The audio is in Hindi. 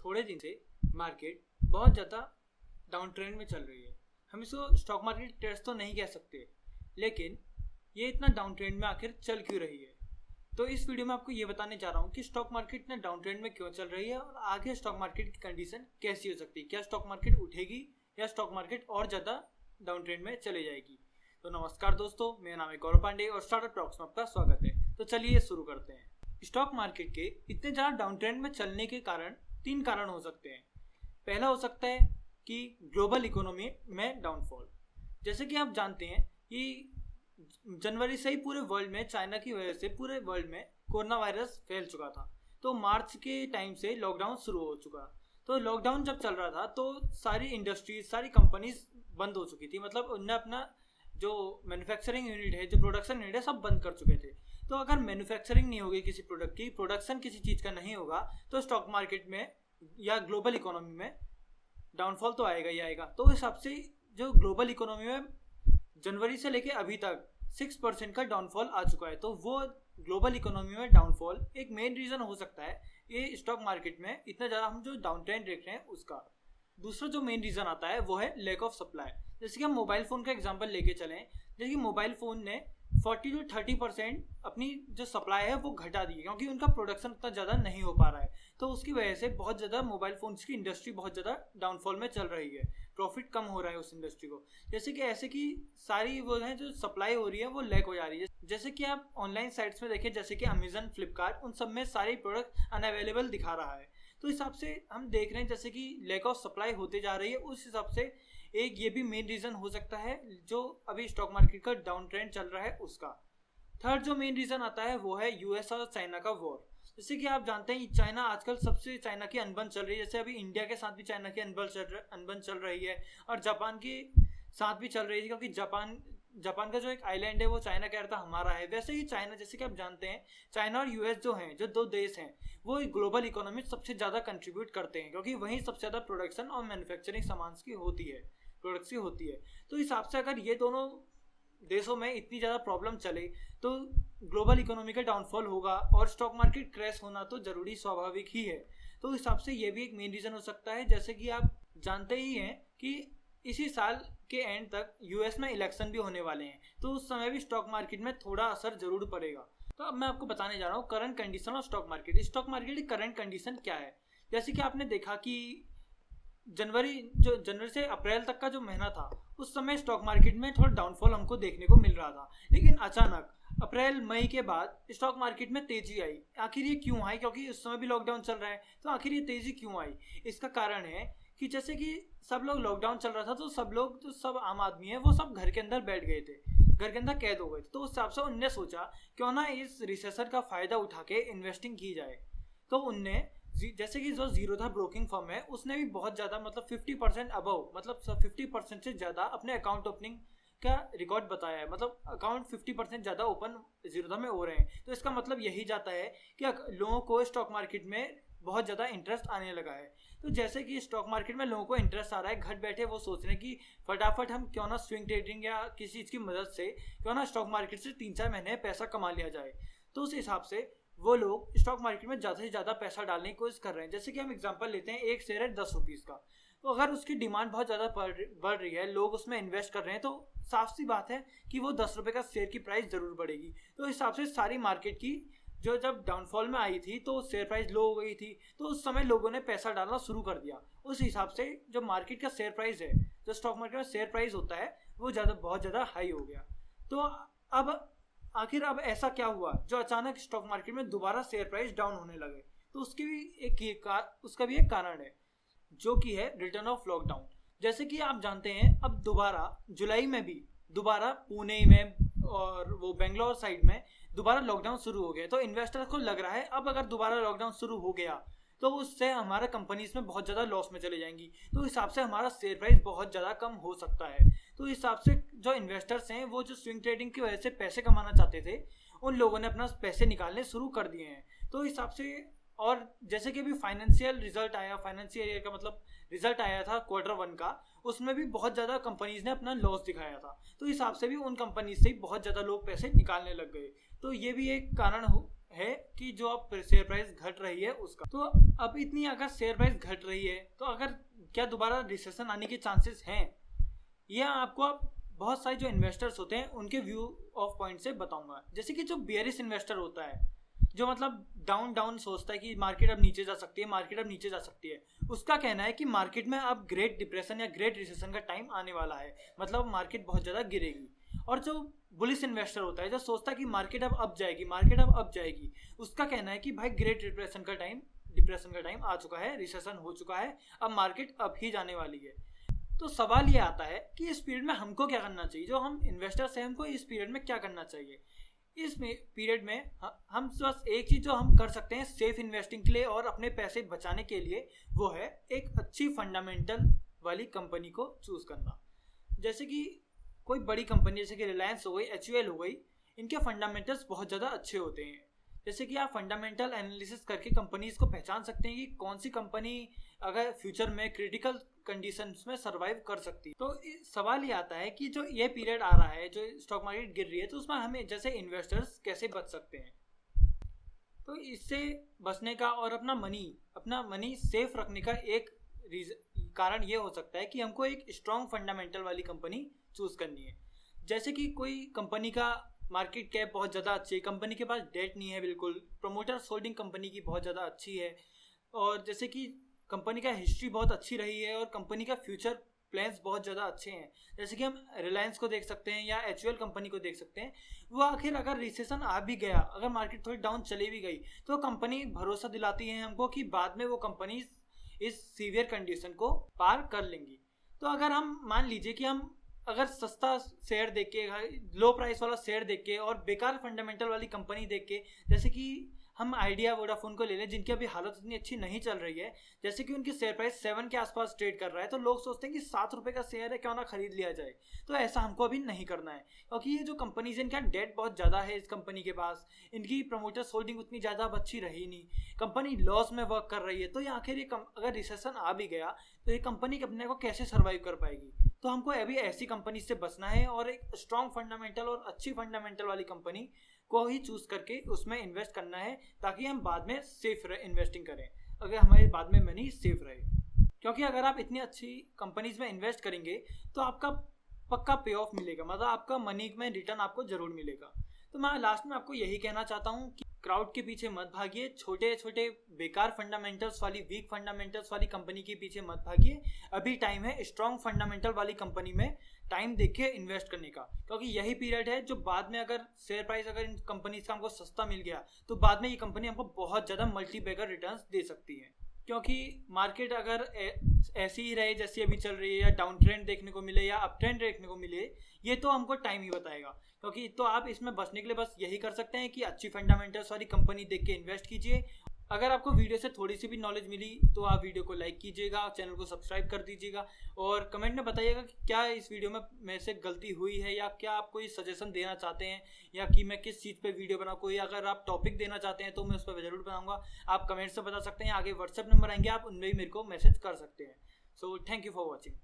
थोड़े दिन से मार्केट बहुत ज़्यादा डाउन ट्रेंड में चल रही है। हम इसको स्टॉक मार्केट क्रैश तो नहीं कह सकते, लेकिन ये इतना डाउन ट्रेंड में आखिर चल क्यों रही है। तो इस वीडियो में आपको ये बताने जा रहा हूँ कि स्टॉक मार्केट इतना डाउन ट्रेंड में क्यों चल रही है और आगे स्टॉक मार्केट की कंडीशन कैसी हो सकती है। क्या स्टॉक मार्केट उठेगी या स्टॉक मार्केट और ज़्यादा डाउन ट्रेंड में चले जाएगी। तो नमस्कार दोस्तों, मेरा नाम है गौरव पांडे और स्टार्टअप टॉक्स में आपका स्वागत है। तो चलिए शुरू करते हैं। स्टॉक मार्केट के इतने ज़्यादा डाउन ट्रेंड में चलने के कारण तीन कारण हो सकते हैं। पहला हो सकता है कि ग्लोबल इकोनॉमी में डाउनफॉल। जैसे कि आप जानते हैं कि जनवरी से ही पूरे वर्ल्ड में चाइना की वजह से पूरे वर्ल्ड में कोरोना वायरस फैल चुका था। तो मार्च के टाइम से लॉकडाउन शुरू हो चुका। तो लॉकडाउन जब चल रहा था तो सारी इंडस्ट्रीज, सारी कंपनीज बंद हो चुकी थी। मतलब उनने अपना जो मैन्युफैक्चरिंग यूनिट है, जो प्रोडक्शन यूनिट है, सब बंद कर चुके थे। तो अगर मैन्युफैक्चरिंग नहीं होगी किसी प्रोडक्ट की, प्रोडक्शन किसी चीज़ का नहीं होगा, तो स्टॉक मार्केट में या ग्लोबल इकोनॉमी में डाउनफॉल तो आएगा ही आएगा। तो इस हिसाब से जो ग्लोबल इकोनॉमी में जनवरी से लेके अभी तक 6% का डाउनफॉल आ चुका है। तो वो ग्लोबल इकोनॉमी में डाउनफॉल एक मेन रीज़न हो सकता है ये स्टॉक मार्केट में इतना ज़्यादा हम जो डाउन ट्रेंड देख रहे हैं उसका। दूसरा जो मेन रीज़न आता है वो है लैक ऑफ सप्लाई। जैसे कि हम मोबाइल फ़ोन का एग्जांपल लेके चलें, जैसे कि मोबाइल फ़ोन ने 40 to 30% अपनी जो सप्लाई है वो घटा दी है, क्योंकि उनका प्रोडक्शन उतना ज़्यादा नहीं हो पा रहा है। तो उसकी वजह से बहुत ज़्यादा मोबाइल फ़ोन्स की इंडस्ट्री बहुत ज़्यादा डाउनफॉल में चल रही है। प्रॉफिट कम हो रहा है उस इंडस्ट्री को। जैसे कि ऐसे कि सारी वो है जो सप्लाई हो रही है वो लैक हो जा रही है। जैसे कि आप ऑनलाइन साइट्स में देखें, जैसे कि अमेजन, फ्लिपकार्ट, उन सब में सारे प्रोडक्ट अनअवेलेबल दिखा रहा है। तो इस हिसाब से हम देख रहे हैं जैसे कि लैक ऑफ सप्लाई होते जा रही है। उस हिसाब से एक ये भी मेन रीज़न हो सकता है जो अभी स्टॉक मार्केट का डाउन ट्रेंड चल रहा है उसका। थर्ड जो मेन रीज़न आता है वो है यूएस और चाइना का वॉर। जैसे कि आप जानते हैं चाइना आजकल सबसे चाइना की अनबन चल रही है। जैसे अभी इंडिया के साथ भी चाइना की अनबन चल रही है और जापान के साथ भी चल रही है, क्योंकि जापान का जो एक आइलैंड है वो चाइना कह रहा था हमारा है। वैसे ही चाइना, जैसे कि आप जानते हैं चाइना और यूएस जो हैं, जो दो देश हैं, वो ग्लोबल इकोनॉमी सबसे ज़्यादा कंट्रीब्यूट करते हैं, क्योंकि वहीं सबसे ज़्यादा प्रोडक्शन और मैन्युफैक्चरिंग सामान की होती है, प्रोडक्ट्स की होती है। तो इस हिसाब से अगर ये दोनों देशों में इतनी ज़्यादा प्रॉब्लम चले तो ग्लोबल इकोनॉमी का डाउनफॉल होगा और स्टॉक मार्केट क्रैश होना तो ज़रूरी, स्वाभाविक ही है। तो इस हिसाब से ये भी एक मेन रीज़न हो सकता है। जैसे कि आप जानते ही हैं कि इसी साल के एंड तक यूएस में इलेक्शन भी होने वाले हैं, तो उस समय भी स्टॉक मार्केट में थोड़ा असर जरूर पड़ेगा। तो अब मैं आपको बताने जा रहा हूँ current condition of stock market. Stock market की करंट कंडीशन क्या है। जैसे कि आपने देखा कि जनवरी से अप्रैल तक का जो महीना था उस समय स्टॉक मार्केट में थोड़ा डाउनफॉल हमको देखने को मिल रहा था, लेकिन अचानक अप्रैल मई के बाद स्टॉक मार्केट में तेजी आई। आखिर ये क्यों आई, क्योंकि उस समय भी लॉकडाउन चल रहा है। तो आखिर ये तेजी क्यों आई, इसका कारण है कि जैसे कि सब लोग, लॉकडाउन चल रहा था तो सब लोग, जो सब आम आदमी है वो सब घर के अंदर बैठ गए थे, घर के अंदर कैद हो गए थे। तो उस हिसाब से उनने सोचा क्यों ना इस रिसेशन का फ़ायदा उठा के इन्वेस्टिंग की जाए। तो उनने, जैसे कि जो जीरोधा ब्रोकिंग फर्म है उसने भी बहुत ज़्यादा, मतलब 50% अबव, मतलब 50% से ज़्यादा अपने अकाउंट ओपनिंग का रिकॉर्ड बताया है। मतलब अकाउंट 50% ज़्यादा ओपन जीरोधा में हो रहे हैं। तो इसका मतलब यही जाता है कि लोगों को स्टॉक मार्केट में बहुत ज़्यादा इंटरेस्ट आने लगा है। तो जैसे कि स्टॉक मार्केट में लोगों को इंटरेस्ट आ रहा है, घर बैठे वो सोच रहे हैं कि फटाफट हम क्यों ना स्विंग ट्रेडिंग या किसी चीज़ की मदद से क्यों ना स्टॉक मार्केट से 3-4 महीने पैसा कमा लिया जाए। तो उस हिसाब से वो लोग स्टॉक मार्केट में ज़्यादा से ज़्यादा पैसा डालने की कोशिश कर रहे हैं। जैसे कि हम एग्जांपल लेते हैं, एक शेयर है 10 रुपीज़ का, तो अगर उसकी डिमांड बहुत ज़्यादा बढ़ रही है, लोग उसमें इन्वेस्ट कर रहे हैं, तो साफ सी बात है कि वो 10 रुपये का शेयर की प्राइस ज़रूर बढ़ेगी। तो इस हिसाब से सारी मार्केट की जो जब डाउनफॉल में आई थी तो शेयर प्राइस लो हो गई थी, तो उस समय लोगों ने पैसा डालना शुरू कर दिया। उस हिसाब से जो मार्केट का शेयर प्राइस है, जो स्टॉक मार्केट में शेयर प्राइस होता है, वो बहुत ज़्यादा हाई हो गया। तो अब आखिर अब ऐसा क्या हुआ जो अचानक स्टॉक मार्केट में दोबारा शेयर प्राइस डाउन होने लगे। तो उसका भी एक कारण है, जो कि है रिटर्न ऑफ लॉकडाउन। जैसे कि आप जानते हैं अब दोबारा जुलाई में भी दोबारा पुणे में और वो बेंगलोर साइड में दोबारा लॉकडाउन शुरू हो गया। तो इन्वेस्टर को लग रहा है अब अगर दोबारा लॉकडाउन शुरू हो गया तो उससे हमारा कंपनीज में बहुत ज़्यादा लॉस में चले जाएंगी। तो इस हिसाब से हमारा शेयर प्राइस बहुत ज़्यादा कम हो सकता है। तो इस हिसाब से जो इन्वेस्टर्स हैं वो जो स्विंग ट्रेडिंग की वजह से पैसे कमाना चाहते थे, उन लोगों ने अपना पैसे निकालने शुरू कर दिए हैं। तो इस हिसाब से, और जैसे कि अभी फाइनेंशियल रिजल्ट आया, फाइनेंशियल ईयर का मतलब रिजल्ट आया था Q1 का, उसमें भी बहुत ज़्यादा कंपनीज ने अपना लॉस दिखाया था। तो इस हिसाब से भी उन कंपनीज से बहुत ज़्यादा लोग पैसे निकालने लग गए। तो ये भी एक कारण है कि जो अब शेयर प्राइस घट रही है उसका। तो अब इतनी अगर शेयर प्राइस घट रही है तो अगर क्या दोबारा रिसेशन आने के चांसेस हैं, यह आपको अब बहुत सारे जो इन्वेस्टर्स होते हैं उनके व्यू ऑफ पॉइंट से बताऊंगा। जैसे कि जो बियरिश इन्वेस्टर होता है, जो मतलब डाउन सोचता है कि मार्केट अब नीचे जा सकती है, मार्केट अब नीचे जा सकती है, उसका कहना है कि मार्केट में अब ग्रेट डिप्रेशन या ग्रेट रिसेशन का टाइम आने वाला है, मतलब मार्केट बहुत ज़्यादा गिरेगी। और जो बुलिश इन्वेस्टर होता है, जो सोचता है कि मार्केट अब जाएगी, मार्केट अब जाएगी, उसका कहना है कि भाई ग्रेट डिप्रेशन का टाइम आ चुका है, रिसेशन हो चुका है, अब मार्केट अब ही जाने वाली है। तो सवाल ये आता है कि इस पीरियड में हमको क्या करना चाहिए, जो हम इन्वेस्टर्स हैं हमको इस पीरियड में क्या करना चाहिए। इस पीरियड में हम बस एक चीज़ जो हम कर सकते हैं सेफ इन्वेस्टिंग के लिए और अपने पैसे बचाने के लिए, वो है एक अच्छी फंडामेंटल वाली कंपनी को चूज़ करना। जैसे कि कोई बड़ी कंपनी जैसे कि रिलायंस हो गई, HUL हो गई, इनके फंडामेंटल्स बहुत ज़्यादा अच्छे होते हैं। जैसे कि आप फंडामेंटल एनालिसिस करके कंपनीज को पहचान सकते हैं कि कौन सी कंपनी अगर फ्यूचर में क्रिटिकल कंडीशंस में सर्वाइव कर सकती है। तो सवाल ये आता है कि जो ये पीरियड आ रहा है, जो स्टॉक मार्केट गिर रही है, तो उसमें हमें जैसे इन्वेस्टर्स कैसे बच सकते हैं। तो इससे बचने का और अपना मनी सेफ रखने का एक कारण ये हो सकता है कि हमको एक स्ट्रॉन्ग फंडामेंटल वाली कंपनी चूज करनी है। जैसे कि कोई कंपनी का मार्केट कैप बहुत ज़्यादा अच्छी है, कंपनी के पास डेट नहीं है, बिल्कुल प्रमोटर्स होल्डिंग कंपनी की बहुत ज़्यादा अच्छी है, और जैसे कि कंपनी का हिस्ट्री बहुत अच्छी रही है और कंपनी का फ्यूचर प्लान्स बहुत ज़्यादा अच्छे हैं। जैसे कि हम रिलायंस को देख सकते हैं या HUL कंपनी को देख सकते हैं। वो आखिर अगर रिसेशन आ भी गया, अगर मार्केट थोड़ी डाउन चली भी गई, तो कंपनी भरोसा दिलाती है हमको कि बाद में वो कंपनी इस सीवियर कंडीशन को पार कर लेंगी। तो अगर हम मान लीजिए कि हम अगर सस्ता शेयर देख के, लो प्राइस वाला शेयर देख के और बेकार फंडामेंटल वाली कंपनी देख के, जैसे कि हम आइडिया वोडाफोन को ले लें, जिनकी अभी हालत इतनी अच्छी नहीं चल रही है, जैसे कि उनकी शेयर प्राइस 7 के आसपास ट्रेड कर रहा है, तो लोग सोचते हैं कि 7 रुपये का शेयर है, क्यों ना खरीद लिया जाए। तो ऐसा हमको अभी नहीं करना है, क्योंकि ये जो कंपनीज है इनका डेट बहुत ज़्यादा है, इस कंपनी के पास इनकी प्रमोटर्स होल्डिंग उतनी ज़्यादा अच्छी रही नहीं, कंपनी लॉस में वर्क कर रही है। तो ये आखिर ये अगर रिसेशन आ भी गया तो ये कंपनी अपने को कैसे सर्वाइव कर पाएगी। तो हमको अभी ऐसी कंपनी से बचना है और एक स्ट्रॉन्ग फंडामेंटल और अच्छी फंडामेंटल वाली कंपनी को ही चूज करके उसमें इन्वेस्ट करना है, ताकि हम बाद में सेफ इन्वेस्टिंग करें, अगर हमारे बाद में मनी सेफ रहे। क्योंकि अगर आप इतनी अच्छी कंपनीज में इन्वेस्ट करेंगे तो आपका पक्का पे ऑफ मिलेगा, मतलब आपका मनी में रिटर्न आपको जरूर मिलेगा। तो मैं लास्ट में आपको यही कहना चाहता हूँ कि क्राउड के पीछे मत भागिए, छोटे छोटे बेकार फंडामेंटल्स वाली, वीक फंडामेंटल्स वाली कंपनी के पीछे मत भागिए। अभी टाइम है स्ट्रॉन्ग फंडामेंटल वाली कंपनी में टाइम देखिए इन्वेस्ट करने का, क्योंकि यही पीरियड है जो बाद में अगर शेयर प्राइस अगर इन कंपनीज का हमको सस्ता मिल गया तो बाद में ये कंपनी हमको बहुत ज़्यादा मल्टीबैगर रिटर्न्स दे सकती है। क्योंकि मार्केट अगर ऐसी ही रहे जैसी अभी चल रही है, या डाउन ट्रेंड देखने को मिले या अप ट्रेंड देखने को मिले, ये तो हमको टाइम ही बताएगा। क्योंकि तो आप इसमें बचने के लिए बस यही कर सकते हैं कि अच्छी फंडामेंटल्स वाली कंपनी देख के इन्वेस्ट कीजिए। अगर आपको वीडियो से थोड़ी सी भी नॉलेज मिली तो आप वीडियो को लाइक कीजिएगा, चैनल को सब्सक्राइब कर दीजिएगा, और कमेंट में बताइएगा कि क्या इस वीडियो में मेरे से गलती हुई है, या क्या आप कोई सजेशन देना चाहते हैं, या कि मैं किस चीज़ पे वीडियो बनाऊँ। कोई अगर आप टॉपिक देना चाहते हैं तो मैं उस पर ज़रूर बनाऊँगा। आप कमेंट से बता सकते हैं, आगे व्हाट्सएप नंबर आएंगे, आप उनमें भी मेरे को मैसेज कर सकते हैं। So thank you for watching.